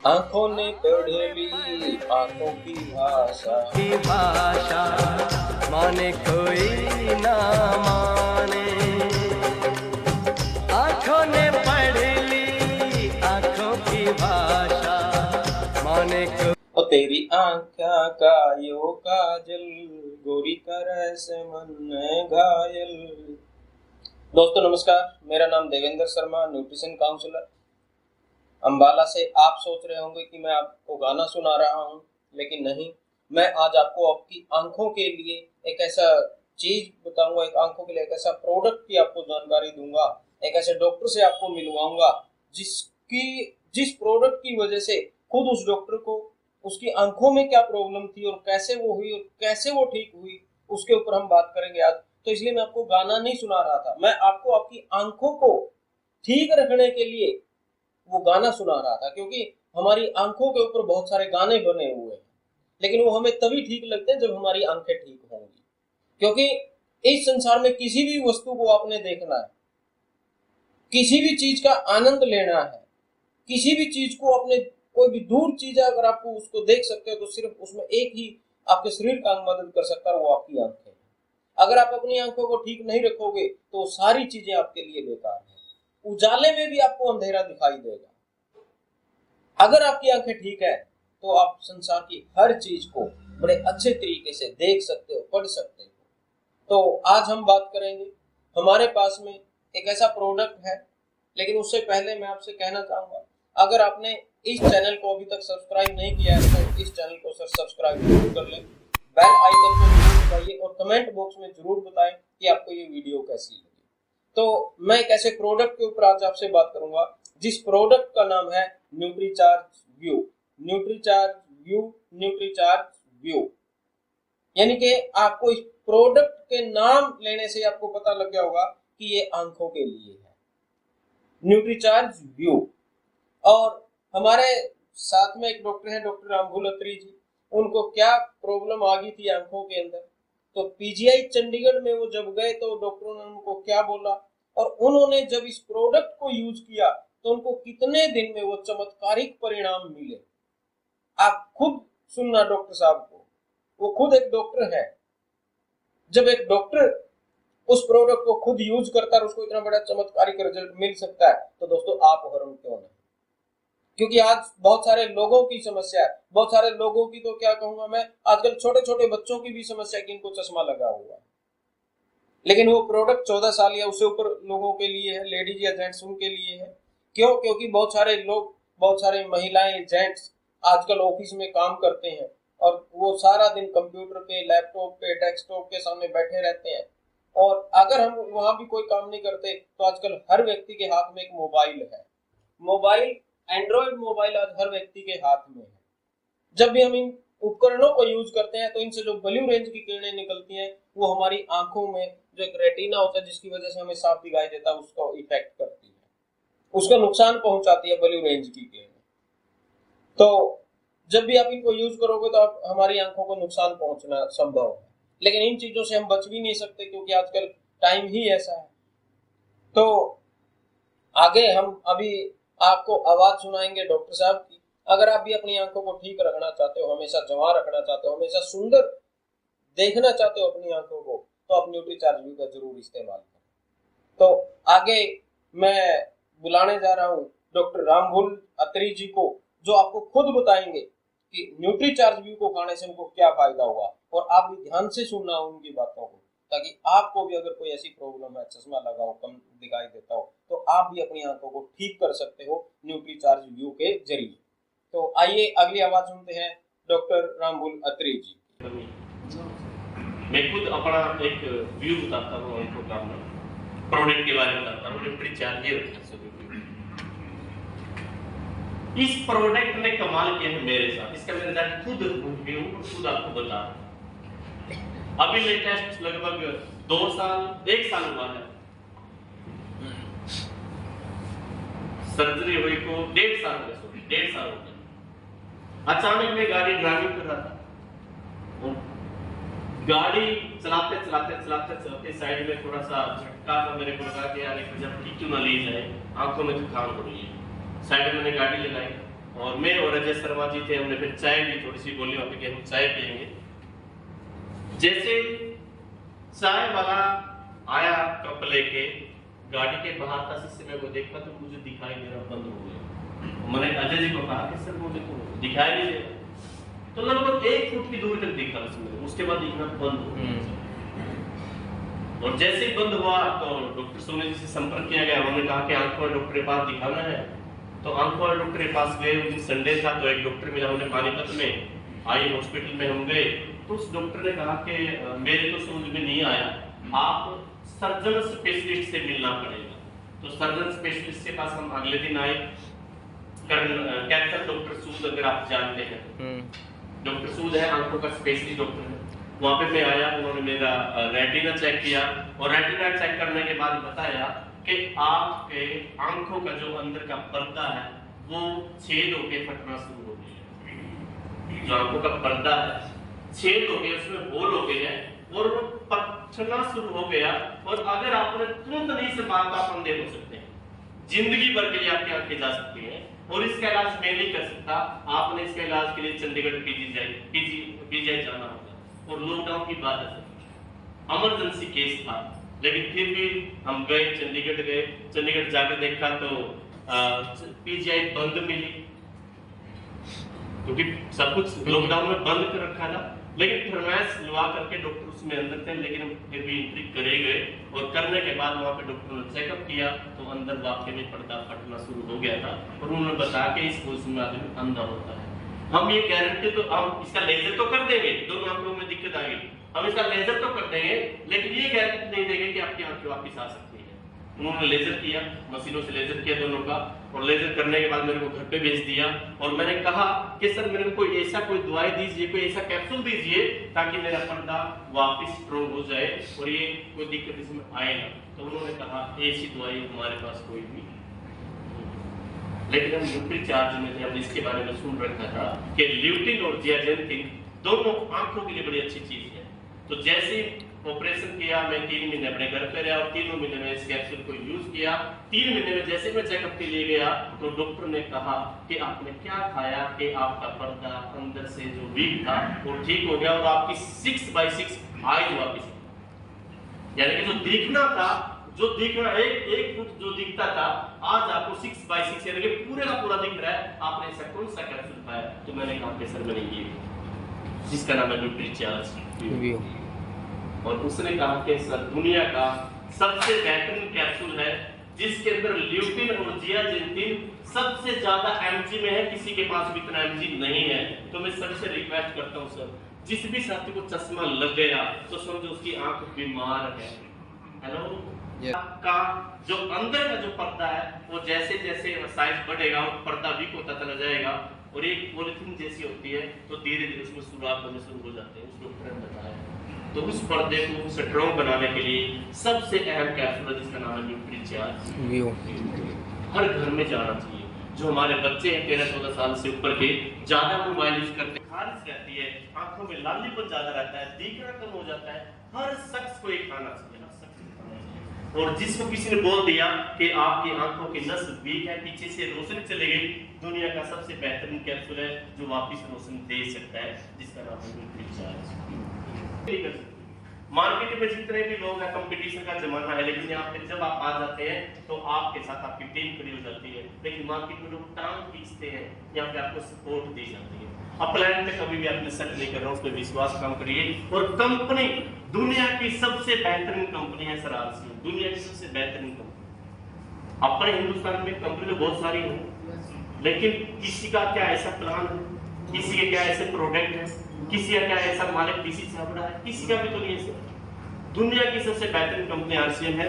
आंखों ने पढ़ ली आंखों की भाषा माने कोई ना माने। आंखों ने पढ़ ली आंखों की भाषा माने को। और तेरी आंखों का यो काजल गोरी कर से मन घायल। दोस्तों नमस्कार, मेरा नाम देवेंद्र शर्मा, न्यूट्रिशन काउंसलर अंबाला से। आप सोच रहे होंगे कि मैं आपको गाना सुना रहा हूं, लेकिन नहीं, मैं आज आपको आपकी आंखों के लिए एक ऐसा चीज बताऊंगा, एक आंखों के लिए एक ऐसा प्रोडक्ट की आपको जानकारी दूंगा, एक ऐसे डॉक्टर से आपको मिलवाऊंगा जिस प्रोडक्ट की वजह से खुद उस डॉक्टर को उसकी आंखों में क्या प्रॉब्लम थी और कैसे वो हुई और कैसे वो ठीक हुई, उसके ऊपर हम बात करेंगे आज। तो इसलिए मैं आपको गाना नहीं सुना रहा था, मैं आपको आपकी आंखों को ठीक रखने के लिए वो गाना सुना रहा था, क्योंकि हमारी आंखों के ऊपर बहुत सारे गाने बने हुए हैं, लेकिन वो हमें तभी ठीक लगते हैं जब हमारी आंखें ठीक होंगी। क्योंकि इस संसार में किसी भी वस्तु को आपने देखना है, किसी भी चीज का आनंद लेना है, किसी भी चीज को अपने कोई भी दूर चीज है अगर आपको उसको देख सकते हो, तो सिर्फ उसमें एक ही आपके शरीर का अंग मदद कर सकता है, वो आपकी आंखें हैं। अगर आप अपनी आंखों को ठीक नहीं रखोगे तो सारी चीजें आपके लिए बेकार है। उजाले में भी आपको अंधेरा दिखाई देगा। अगर आपकी आंखें ठीक है तो आप संसार की हर चीज को बड़े अच्छे तरीके से देख सकते हो, पढ़ सकते हो। तो आज हम बात करेंगे, हमारे पास में एक ऐसा प्रोडक्ट है, लेकिन उससे पहले मैं आपसे कहना चाहूंगा, अगर आपने इस चैनल को अभी तक सब्सक्राइब नहीं किया है तो इस चैनल को सब्सक्राइब जरूर कर लें, बेल आइकन को जरूर दबाइए और कमेंट बॉक्स में जरूर बताएं कि आपको ये वीडियो कैसी लगी। तो मैं एक ऐसे प्रोडक्ट के ऊपर आज आपसे बात करूंगा जिस प्रोडक्ट का नाम है Nutricharge view. Nutricharge view, Nutricharge view, यानी कि आपको इस प्रोडक्ट के नाम लेने से आपको पता लग गया होगा कि ये आंखों के लिए है, न्यूट्रीचार्ज व्यू। और हमारे साथ में एक डॉक्टर है, डॉक्टर रामभूल अत्री जी। उनको क्या प्रॉब्लम आ गई थी आंखों के अंदर, तो पीजीआई चंडीगढ़ में वो जब गए तो डॉक्टरों ने उनको क्या बोला, और उन्होंने जब इस प्रोडक्ट को यूज किया तो उनको कितने दिन में वो चमत्कारिक परिणाम मिले। आप खुद सुनना डॉक्टर साहब को, वो खुद एक डॉक्टर है। जब एक डॉक्टर उस प्रोडक्ट को खुद यूज करता है और उसको इतना बड़ा चमत्कारिक रिजल्ट मिल सकता है, तो दोस्तों आप और हम क्यों नहीं। क्योंकि आज बहुत सारे लोगों की समस्या है, बहुत सारे लोगों की, तो क्या कहूंगा मैं, आजकल छोटे छोटे बच्चों की भी समस्या है कि इनको चश्मा लगा हुआ है, लेकिन वो प्रोडक्ट 14 साल या उससे ऊपर लोगों के लिए है, लेडीज या जेंट्स उनके लिए है। क्यों? क्योंकि बहुत सारे लोग, बहुत सारे महिलाएं, जेंट्स आजकल ऑफिस में काम करते हैं और वो सारा दिन कंप्यूटर पे, लैपटॉप पे, डेस्कटॉप के सामने बैठे रहते हैं। और अगर हम वहां भी कोई काम नहीं करते तो आजकल हर व्यक्ति के हाथ में एक मोबाइल है। मोबाइल, एंड्रॉइड मोबाइल आज हर व्यक्ति के हाथ में है। जब भी हम इन उपकरणों को यूज करते हैं तो इनसे जो ब्लू रेंज की किरणें निकलती हैं वो हमारी आंखों में जो एक रेटिना होता है जिसकी वजह से हमें साफ दिखाई देता है, उसको इफेक्ट करती है, उसका नुकसान पहुंचाती है ब्लू रेंज की किरणें। तो जब भी आप इनको यूज करोगे तो आप हमारी आंखों को नुकसान पहुंचना संभव है, लेकिन इन चीजों से हम बच भी नहीं सकते क्योंकि आजकल टाइम ही ऐसा है। तो आगे हम अभी आपको आवाज सुनाएंगे डॉक्टर साहब की। अगर आप भी अपनी आंखों को ठीक रखना चाहते हो, हमेशा जवां रखना चाहते हो, हमेशा सुंदर देखना चाहते हो अपनी आंखों को, तो आप न्यूट्रीचार्ज व्यू का जरूर इस्तेमाल करें। तो आगे मैं बुलाने जा रहा हूँ डॉक्टर रामभूल अत्री जी को, जो आपको खुद बताएंगे कि न्यूट्रीचार्ज व्यू को खाने से उनको क्या फायदा हुआ, और आप भी ध्यान से सुनना उनकी बातों को, ताकि आपको भी अगर कोई ऐसी प्रॉब्लम है, चश्मा लगा हो, कम दिखाई देता हो, तो आप भी अपनी आंखों को ठीक कर सकते हो न्यूट्रीचार्ज व्यू के जरिए। तो आइए अगली आवाज सुनते हैं डॉक्टर रामभूल अत्री जी। मैं खुद अपना एक व्यू बताता हूँ आपको, काम प्रोडक्ट के बारे में बताता हूँ। न्यूट्रीचार्ज इस प्रोडक्ट ने कमाल किया है मेरे साथ, इसका मेरे साथ खुद व्यू खुद आपको बता रहा हूँ। अभी लेटेस्ट लगभग 2 साल 1 साल हुआ है, सर्जरी हुई को 1.5 साल हो गया, 1.5 साल हो गया। अचानक मैं गाड़ी ड्राइविंग कर रहा था, गाड़ी चलाते चलाते चलाते चलाते साइड में थोड़ा सा झटका था, मेरे को लगा कि यार एक जब क्यों ना ली जाए, आंखों में जुकाम हो रही है। साइड में मैंने गाड़ी लगाई और मैं और अजय शर्मा जी थे, हमने फिर चाय भी थोड़ी सी बोली वहां पे कि हम चाय पियेंगे। जैसे चाय वाला आया कप लेके, गाड़ी के बाहर का शीशे में वो देखा तो मुझे दिखाई देना बंद हो गया। मैंने अजय जी को कहा कि सर मुझे तो दिखाई नहीं दे रहा। तो लगभग 1 फुट की दूरी तक देखा उसने, उसके बाद दिखना बंद हो गया। और जैसे ही बंद हुआ तो डॉक्टर सोने जी से संपर्क किया गया। उन्होंने कहा कि आंखों वाले डॉक्टर के पास दिखाना है। तो आंखों वाले डॉक्टर के पास गए, उस दिन संडे था, तो एक डॉक्टर मिला हमने पानीपत में, आई हॉस्पिटल में हम गए। तो उस डॉक्टर ने कहा कि मेरे तो समझ में नहीं आया, आप सर्जन स्पेशलिस्ट से मिलना पड़ेगा। तो सर्जन स्पेशलिस्ट के पास हम अगले दिन आए। कैंसर डॉक्टर सूद, अगर आप जानते हैं, डॉक्टर सूद है आंखों का स्पेशलिस्ट डॉक्टर है। वहां पे मैं आया, उन्होंने मेरा रेटिना चेक किया और रेटिना चेक करने के बाद बताया कि आपके आंखों का जो अंदर का पर्दा है वो छेद होके फटना शुरू हो गया। जो आंखों का पर्दा है छेद हो गया, उसमें होल हो गए हैं और वो फटना शुरू हो गया। और अगर आपने तुरंत नहीं से बात, आप अंधे हो सकते हैं, जिंदगी भर के लिए आपकी आंखें जा सकती हैं। और इसका इलाज मैं नहीं कर सकता, आपने इसके इलाज के लिए चंडीगढ़ पीजीआई जाना होगा। और लॉकडाउन की बात है, इमरजेंसी केस था, लेकिन फिर भी हम गए, चंडीगढ़ गए। चंडीगढ़ जाकर देखा तो पीजीआई बंद मिली, क्योंकि सब कुछ लॉकडाउन में बंद कर रखा था। लेकिन फरमाइश लगा करके डॉक्टर उसमें अंदर थे, लेकिन हम फिर भी एंट्री करे गए। और करने के बाद वहाँ पे डॉक्टर ने चेकअप किया तो अंदर वाकई में पर्दा फटना शुरू हो गया था। और उन्होंने बताया कि इस वजह में आदमी अंधा होता है। हम ये गारंटी तो, हम इसका लेजर तो कर देंगे, दोनों आंखों में दिक्कत आएगी, हम इसका लेजर तो कर देंगे, लेकिन ये गारंटी नहीं देंगे कि आपकी आंखें वापस आ सकती है। उन्होंने लेजर किया, मशीनों से लेजर किया दोनों का, और लेजर करने के बाद मेरे को घर पे भेज दिया। और मैंने कहा कि सर मेरे को कोई दवाई दीजिए, कोई ऐसा कैप्सूल दीजिए ताकि मेरा पर्दा वापस स्ट्रॉन्ग हो जाए और ये कोई दिक्कत इसमें आए ना। तो उन्होंने कहा ऐसी दवाई हमारे पास कोई भी, लेकिन हम न्यूट्री चार्ज में थे, हमने इसके बारे में सुन रखा था कि ल्यूटिन और जियाजेंथिन दोनों आंखों के लिए बड़ी अच्छी चीज है। तो जैसे ऑपरेशन किया, मैं 3 महीने अपने घर पे रहा और 3 महीने में इस कैप्सूल को यूज किया। 3 महीने में जैसे मैं चेकअप के लिए गया तो डॉक्टर ने कहा कि आपने क्या खाया कि आपका पर्दा अंदर से जो वीक था वो ठीक हो गया और आपकी 6/6 आईज वापस, यानी कि जो दिखना था, जो दिखना एक फुट जो दिखता था, आज आपको 6/6 यानी कि पूरे का पूरा दिख रहा है। आपने ऐसा कौन सा कैप्सूल खाया? तो मैंने कहा कि सर मैंने ये, जिसका नाम है न्यूट्री चार्ज। और उसने कहा कि सर दुनिया का सबसे बेहतरीन कैप्सूल है जिसके अंदर ल्यूटिन और जियाजेंथिन सबसे ज्यादा एमजी में है, किसी के पास भी इतना एमजी नहीं है। तो मैं सबसे रिक्वेस्ट करता हूं सर, जिस भी साथी को चश्मा लग गया तो समझो उसकी आंख बीमार है। हेलो, का जो अंदर का जो पर्दा है वो जैसे जैसे साइज बढ़ेगा वो पर्दा वीक होता चला जाएगा और एक पॉलिथीन जैसी होती है तो धीरे धीरे उसमें सुराख होने शुरू हो जाते हैं। उस डॉक्टर ने बताया। तो उस पर्दे को स्ट्रॉन्ग बनाने के लिए सबसे अहम कैप्सूल है जिसका नाम है न्यूट्री चार्ज। हर घर में जाना चाहिए। जो हमारे बच्चे हैं 13-14 साल से ऊपर के, ज्यादा मोबाइल यूज करते हैं, खारिश रहती है, आंखों में लालीपन ज्यादा रहता है, दिखना कम हो जाता है, हर शख्स को ये खाना चाहिए, हर शख्स को खाना चाहिए। और जिसको किसी ने बोल दिया कि आपकी आंखों की नस वीक है, पीछे से रोशनी चली गई, दुनिया का सबसे बेहतरीन कैप्सूल है जो वापस रोशनी दे सकता है, जिसका नाम है न्यूट्री चार्ज। मार्केट में जितने भी लोग हैं, कंपटीशन का जमाना है, लेकिन यहाँ पे जब आप आ जाते हैं तो आपके साथ आपकी टीम खड़ी हो जाती है। लेकिन मार्केट में लोग टांग खींचते हैं, यहाँ पे आपको सपोर्ट दी जाती है। अपलाइन में कभी भी आपने शक नहीं कर रहा हूँ, उस पर विश्वास काम करिए। और कंपनी दुनिया की सबसे बेहतरीन कंपनी है सर आरसीएम, दुनिया की सबसे बेहतरीन कंपनी। अपने हिंदुस्तान में कंपनी तो बहुत सारी है, लेकिन किसी का क्या ऐसा प्लान है, किसी के क्या ऐसे प्रोडक्ट है, किसी का क्या ऐसा मालिक किसी से है, किसी का भी तो नहीं है। दुनिया की सबसे बेहतरीन कंपनी आरसीएम है।